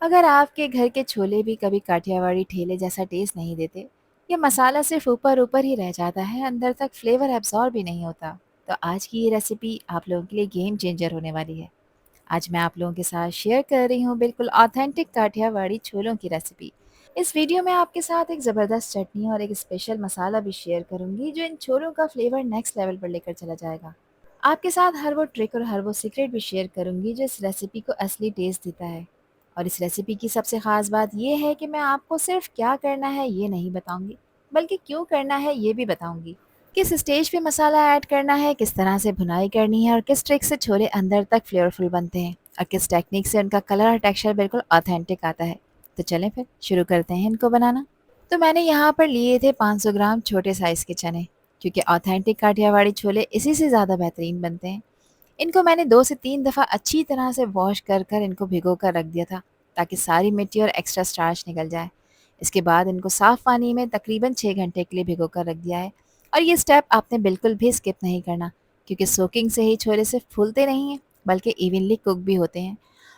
अगर आपके घर के छोले भी कभी काठियावाड़ी ठेले जैसा टेस्ट नहीं देते, ये मसाला सिर्फ ऊपर ऊपर ही रह जाता है, अंदर तक फ्लेवर एब्जॉर्ब भी नहीं होता, तो आज की ये रेसिपी आप लोगों के लिए गेम चेंजर होने वाली है। आज मैं आप लोगों के साथ शेयर कर रही हूँ बिल्कुल ऑथेंटिक काठियावाड़ी छोलों की रेसिपी। इस वीडियो में आपके साथ एक ज़बरदस्त चटनी और एक स्पेशल मसाला भी शेयर करूँगी जो इन छोलों का फ्लेवर नेक्स्ट लेवल पर लेकर चला जाएगा। आपके साथ हर वो ट्रिक और हर वो सीक्रेट भी शेयर करूँगी जो इस रेसिपी को असली टेस्ट देता है। और इस रेसिपी की सबसे ख़ास बात ये है कि मैं आपको सिर्फ क्या करना है ये नहीं बताऊँगी, बल्कि क्यों करना है ये भी बताऊँगी। किस स्टेज पे मसाला ऐड करना है, किस तरह से भुनाई करनी है और किस ट्रिक से छोले अंदर तक फ्लेवरफुल बनते हैं और किस टेक्निक से उनका कलर और टेक्सचर बिल्कुल ऑथेंटिक आता है। तो चलें फिर शुरू करते हैं इनको बनाना। तो मैंने यहाँ पर लिए थे 500 ग्राम छोटे साइज़ के चने, क्योंकि ऑथेंटिक काठियावाड़ी छोले इसी से ज़्यादा बेहतरीन बनते हैं। इनको मैंने 2 से 3 दफ़ा अच्छी तरह से वॉश कर कर इनको भिगो कर रख दिया था, ताकि सारी मिट्टी और एक्स्ट्रा स्टार्च निकल जाए। इसके बाद इनको साफ़ पानी में तकरीबन 6 घंटे के लिए भिगो कर रख दिया है। और ये स्टेप आपने बिल्कुल भी स्किप नहीं करना, क्योंकि सोकिंग से ही छोले सिर्फ फूलते नहीं हैं, बल्कि इवनली कुक भी होते हैं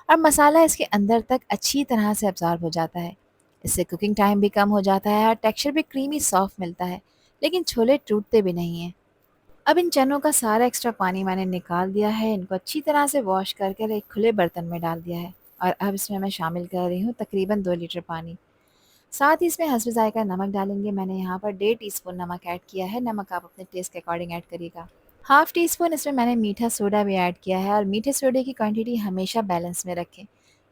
और मसाला इसके अंदर तक अच्छी तरह से अब्ज़ॉर्ब हो जाता है। इससे कुकिंग टाइम भी कम हो जाता है और टेक्सचर भी क्रीमी सॉफ्ट मिलता है, लेकिन छोले टूटते भी नहीं हैं। अब इन चनों का सारा एक्स्ट्रा पानी मैंने निकाल दिया है, इनको अच्छी तरह से वॉश करके एक खुले बर्तन में डाल दिया है। और अब इसमें मैं शामिल कर रही हूँ तकरीबन 2 लीटर पानी। साथ ही इसमें हस्ब ज़ायक़ा नमक डालेंगे। मैंने यहाँ पर 1.5 टीस्पून नमक ऐड किया है, नमक आप अपने टेस्ट के अकॉर्डिंग ऐड करिएगा। हाफ़ टी स्पून इसमें मैंने मीठा सोडा भी ऐड किया है और मीठे सोडे की क्वांटिटी हमेशा बैलेंस में रखें,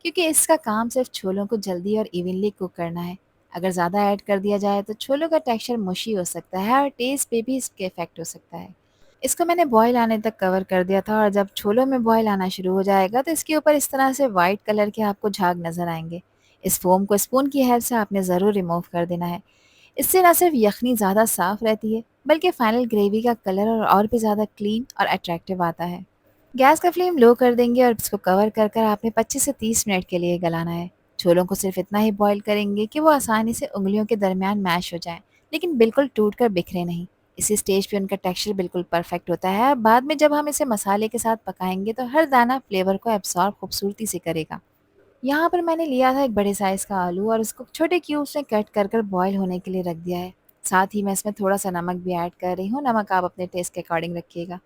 क्योंकि इसका काम सिर्फ छोलों को जल्दी और इवनली कुक करना है। अगर ज़्यादा ऐड कर दिया जाए तो छोलों का टेक्सचर मुशी हो सकता है और टेस्ट पे भी इसके इफेक्ट हो सकता है। इसको मैंने बॉयल आने तक कवर कर दिया था और जब छोलों में बॉयल आना शुरू हो जाएगा तो इसके ऊपर इस तरह से वाइट कलर के आपको झाग नज़र आएंगे। इस फोम को स्पून की हेल्प से आपने ज़रूर रिमूव कर देना है। इससे ना सिर्फ यखनी ज़्यादा साफ़ रहती है, बल्कि फाइनल ग्रेवी का कलर और भी ज़्यादा क्लीन और अट्रैक्टिव आता है। गैस का फ्लेम लो कर देंगे और इसको कवर कर कर आपने 25 से 30 मिनट के लिए गलाना है। छोलों को सिर्फ इतना ही बॉईल करेंगे कि वो आसानी से उंगलियों के दरमियान मैश हो जाएं, लेकिन बिल्कुल टूट कर बिखरे नहीं। इसी स्टेज पे उनका टेक्सचर बिल्कुल परफेक्ट होता है और बाद में जब हम इसे मसाले के साथ पकाएंगे तो हर दाना फ्लेवर को एब्सॉर्ब खूबसूरती से करेगा। यहाँ पर मैंने लिया था एक बड़े साइज़ का आलू और उसको छोटे क्यूब्स में कट कर कर बॉयल होने के लिए रख दिया है। साथ ही मैं इसमें थोड़ा सा नमक भी ऐड कर रही हूँ, नमक आप अपने टेस्ट के अकॉर्डिंग रखिएगा।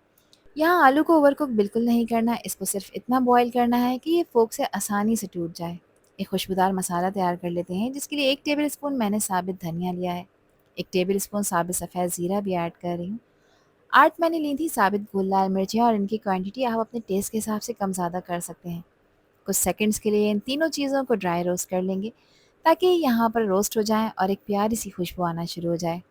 यहाँ आलू को ओवरकुक बिल्कुल नहीं करना है, इसको सिर्फ इतना बॉईल करना है कि ये फोक से आसानी से टूट जाए। एक खुशबूदार मसाला तैयार कर लेते हैं, जिसके लिए 1 टेबल स्पून मैंने साबित धनिया लिया है। 1 टेबल स्पून साबित सफ़ेद ज़ीरा भी ऐड कर रही हूँ। 8 मैंने ली थी साबित गोल लाल मिर्चें और इनकी क्वांटिटी आप अपने टेस्ट के हिसाब से कम ज़्यादा कर सकते हैं। कुछ सेकंड्स के लिए इन तीनों चीज़ों को ड्राई रोस्ट कर लेंगे, ताकि यहाँ पर रोस्ट हो जाएँ और एक प्यारी सी खुशबू आना शुरू हो जाए।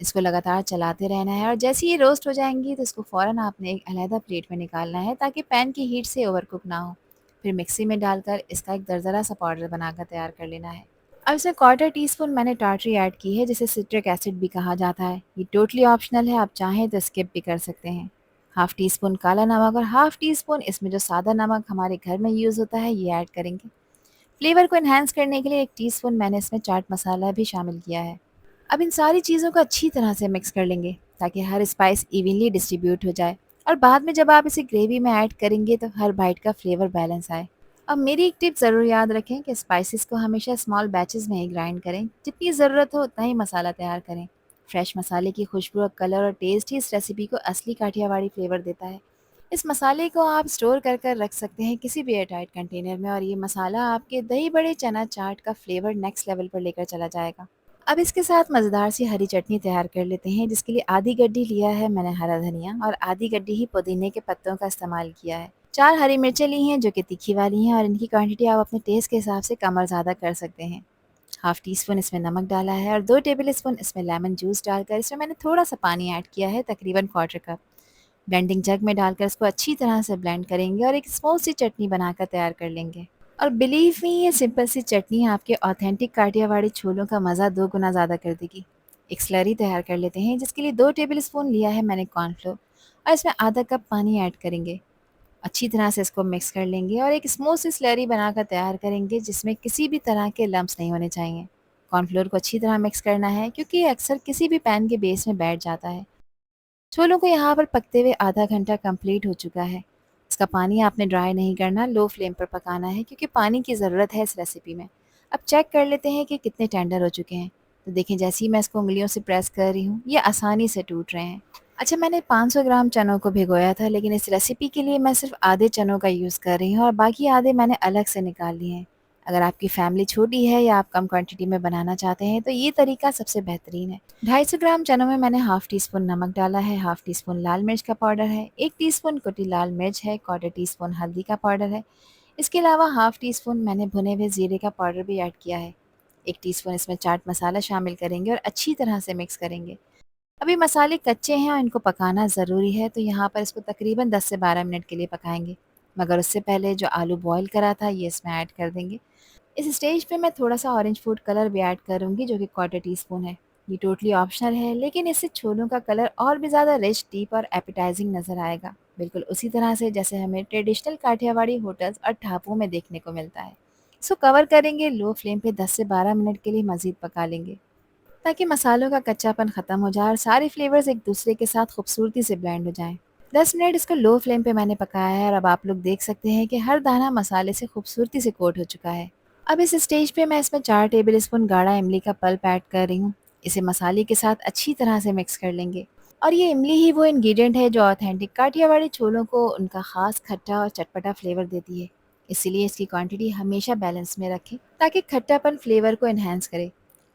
इसको लगातार चलाते रहना है और जैसे ही ये रोस्ट हो जाएँगी तो इसको फ़ौरन आपने एक अलहदा प्लेट में निकालना है, ताकि पैन की हीट से ओवरकुक ना हो। फिर मिक्सी में डालकर इसका एक दरदरा सा पाउडर बनाकर तैयार कर लेना है। अब इसमें क्वार्टर टी स्पून मैंने टार्टरी ऐड की है, जिसे सिट्रिक एसिड भी कहा जाता है। ये टोटली ऑप्शनल है, आप चाहें तो स्किप भी कर सकते हैं। हाफ़ टी स्पून काला नमक और हाफ़ टी स्पून इसमें जो सादा नमक हमारे घर में यूज़ होता है ये ऐड करेंगे। फ्लेवर को एनहांस करने के लिए 1 टीस्पून मैंने इसमें चाट मसाला भी शामिल किया है। अब इन सारी चीज़ों को अच्छी तरह से मिक्स कर लेंगे, ताकि हर स्पाइस इवनली डिस्ट्रीब्यूट हो जाए और बाद में जब आप इसे ग्रेवी में ऐड करेंगे तो हर बाइट का फ्लेवर बैलेंस आए। अब मेरी एक टिप ज़रूर याद रखें कि स्पाइसेस को हमेशा स्मॉल बैचेस में ही ग्राइंड करें, जितनी ज़रूरत हो उतना ही मसाला तैयार करें। फ्रेश मसाले की खुशबू और कलर और टेस्ट ही इस रेसिपी को असली काठियावाड़ी फ्लेवर देता है। इस मसाले को आप स्टोर कर कर रख सकते हैं किसी भी एयरटाइट कंटेनर में और ये मसाला आपके दही बड़े चना चाट का फ्लेवर नेक्स्ट लेवल पर लेकर चला जाएगा। अब इसके साथ मज़ेदार सी हरी चटनी तैयार कर लेते हैं, जिसके लिए आधी गड्डी लिया है मैंने हरा धनिया और आधी गड्डी ही पुदीने के पत्तों का इस्तेमाल किया है। 4 हरी मिर्चें ली हैं जो कि तीखी वाली हैं और इनकी क्वांटिटी आप अपने टेस्ट के हिसाब से कम और ज़्यादा कर सकते हैं। हाफ़ टी स्पून इसमें नमक डाला है और 2 टेबल स्पून इसमें लेमन जूस डालकर इसमें मैंने थोड़ा सा पानी ऐड किया है, तकरीबन क्वार्टर कप। ब्लेंडिंग जग में डालकर इसको अच्छी तरह से ब्लेंड करेंगे और एक स्मूथ सी चटनी बनाकर तैयार कर लेंगे। और बिलीव मी, ये सिंपल सी चटनी आपके ऑथेंटिक काठियावाड़ी छोलों का मज़ा 2 गुना ज़्यादा कर देगी। एक स्लरी तैयार कर लेते हैं, जिसके लिए 2 टेबल स्पून लिया है मैंने कॉर्नफ्लोर और इसमें आधा कप पानी ऐड करेंगे। अच्छी तरह से इसको मिक्स कर लेंगे और एक स्मूथ सी स्लरी बनाकर तैयार करेंगे, जिसमें किसी भी तरह के लम्प्स नहीं होने चाहिए। कॉर्नफ्लोर को अच्छी तरह मिक्स करना है, क्योंकि ये अक्सर किसी भी पैन के बेस में बैठ जाता है। छोलों को यहाँ पर पकते हुए आधा घंटा कंप्लीट हो चुका है। इसका पानी आपने ड्राई नहीं करना, लो फ्लेम पर पकाना है क्योंकि पानी की ज़रूरत है इस रेसिपी में। अब चेक कर लेते हैं कि कितने टेंडर हो चुके हैं। तो देखें, जैसे ही मैं इसको उँगलियों से प्रेस कर रही हूँ, ये आसानी से टूट रहे हैं। अच्छा, मैंने 500 ग्राम चनों को भिगोया था, लेकिन इस रेसिपी के लिए मैं सिर्फ आधे चनों का यूज़ कर रही हूँ और बाकी आधे मैंने अलग से निकाल लिए हैं। अगर आपकी फैमिली छोटी है या आप कम क्वांटिटी में बनाना चाहते हैं तो ये तरीका सबसे बेहतरीन है। 250 ग्राम चनों में मैंने हाफ टी स्पून नमक डाला है, हाफ टी स्पून लाल मिर्च का पाउडर है, 1 टीस्पून कुटी लाल मिर्च है, क्वार्टर टीस्पून हल्दी का पाउडर है। इसके अलावा हाफ टी स्पून मैंने भुने हुए जीरे का पाउडर भी ऐड किया है। 1 टीस्पून इसमें चाट मसाला शामिल करेंगे और अच्छी तरह से मिक्स करेंगे। अभी मसाले कच्चे हैं और इनको पकाना ज़रूरी है, तो यहाँ पर इसको तकरीबन 10 से 12 मिनट के लिए पकाएंगे। मगर उससे पहले जो आलू बॉईल करा था ये इसमें ऐड कर देंगे। इस स्टेज पे मैं थोड़ा-सा ऑरेंज फूड कलर भी ऐड करूँगी जो कि क्वार्टर टीस्पून है। ये टोटली ऑप्शनल है, लेकिन इससे छोलों का कलर और भी ज़्यादा रिच, डीप और एपेटाइजिंग नज़र आएगा। बिल्कुल उसी तरह से जैसे हमें ट्रेडिशनल काठियावाड़ी होटल्स और ढाबों में देखने को मिलता है। इसको कवर करेंगे, लो फ्लेम पे 10 से 12 मिनट के लिए मज़ीद पका लेंगे, ताकि मसालों का कच्चापन ख़त्म हो जाए और सारे फ्लेवर्स एक दूसरे के साथ खूबसूरती से ब्लेंड हो जाएँ। 10 मिनट इसको लो फ्लेम पे मैंने पकाया है और अब आप लोग देख सकते हैं कि हर दाना मसाले से खूबसूरती से कोट हो चुका है। अब इस स्टेज पे मैं इसमें 4 टेबल स्पून गाढ़ा इमली का पल्प ऐड कर रही हूँ। इसे मसाले के साथ अच्छी तरह से मिक्स कर लेंगे। और ये इमली ही वो इंग्रेडिएंट है जो ऑथेंटिक काठियावाड़ी छोलों को उनका ख़ास खट्टा और चटपटा फ्लेवर देती है। इसीलिए इसकी क्वांटिटी हमेशा बैलेंस में रखें ताकि खट्टापन फ्लेवर को एनहांस करे।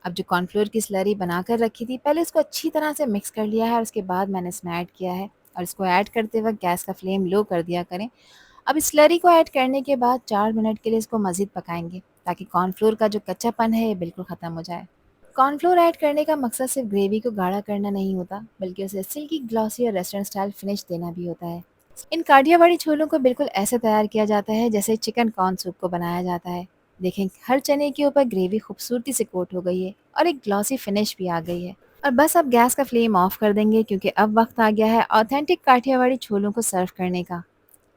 अब जो कॉर्नफ्लोर की स्लरी बनाकर रखी थी, पहले इसको अच्छी तरह से मिक्स कर लिया है और उसके बाद मैंने इसमें ऐड किया है। और इसको ऐड करते वक्त गैस का फ्लेम लो कर दिया करें। अब इस स्लरी को ऐड करने के बाद 4 मिनट के लिए इसको मज़ीद पकाएंगे, ताकि कॉर्नफ्लोर का जो कच्चापन है ये बिल्कुल ख़त्म हो जाए। कॉर्नफ्लोर ऐड करने का मकसद सिर्फ ग्रेवी को गाढ़ा करना नहीं होता, बल्कि उसे सिल्की, ग्लॉसी और रेस्टोरेंट स्टाइल फिनिश देना भी होता है। इन काठियावाड़ी छोलों को बिल्कुल ऐसे तैयार किया जाता है जैसे चिकन कॉर्न सूप को बनाया जाता है। देखें, हर चने के ऊपर ग्रेवी खूबसूरती से कोट हो गई है और एक ग्लॉसी फिनिश भी आ गई है। और बस अब गैस का फ्लेम ऑफ कर देंगे क्योंकि अब वक्त आ गया है ऑथेंटिक काठियावाड़ी छोलों को सर्व करने का।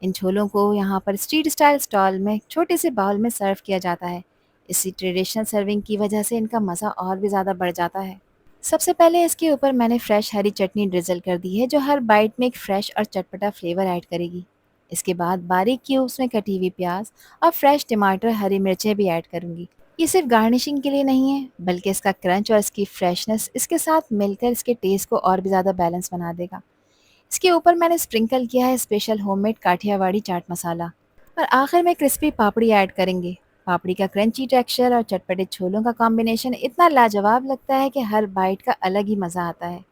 इन छोलों को यहाँ पर स्ट्रीट स्टाइल स्टॉल में छोटे से बाउल में सर्व किया जाता है। इसी ट्रेडिशनल सर्विंग की वजह से इनका मज़ा और भी ज़्यादा बढ़ जाता है। सबसे पहले इसके ऊपर मैंने फ्रेश हरी चटनी ड्रिजल कर दी है जो हर बाइट में एक फ्रेश और चटपटा फ्लेवर ऐड करेगी। इसके बाद बारीक क्यूब्स में कटी हुई प्याज और फ्रेश टमाटर, हरी मिर्चें भी ऐड करूँगी। ये सिर्फ गार्निशिंग के लिए नहीं है, बल्कि इसका क्रंच और इसकी फ्रेशनेस इसके साथ मिलकर इसके टेस्ट को और भी ज़्यादा बैलेंस बना देगा। इसके ऊपर मैंने स्प्रिंकल किया है स्पेशल होममेड काठियावाड़ी चाट मसाला और आखिर में क्रिस्पी पापड़ी ऐड करेंगे। पापड़ी का क्रंची टेक्सचर और चटपटे छोलों का कॉम्बिनेशन इतना लाजवाब लगता है कि हर बाइट का अलग ही मज़ा आता है।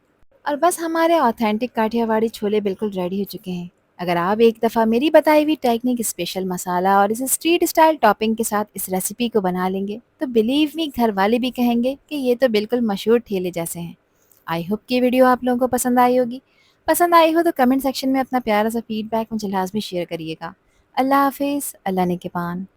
और बस हमारे ऑथेंटिक काठियावाड़ी छोले बिल्कुल रेडी हो चुके हैं। अगर आप एक दफ़ा मेरी बताई हुई टेक्निक, स्पेशल मसाला और इस स्ट्रीट स्टाइल टॉपिंग के साथ इस रेसिपी को बना लेंगे तो बिलीव मी, घर वाले भी कहेंगे कि ये तो बिल्कुल मशहूर ठेले जैसे हैं। आई होप कि वीडियो आप लोगों को पसंद आई होगी। पसंद आई हो तो कमेंट सेक्शन में अपना प्यारा सा फीडबैक मुझे लाजमी शेयर करिएगा। अल्लाह हाफिज़, अल्लाह ने के पान।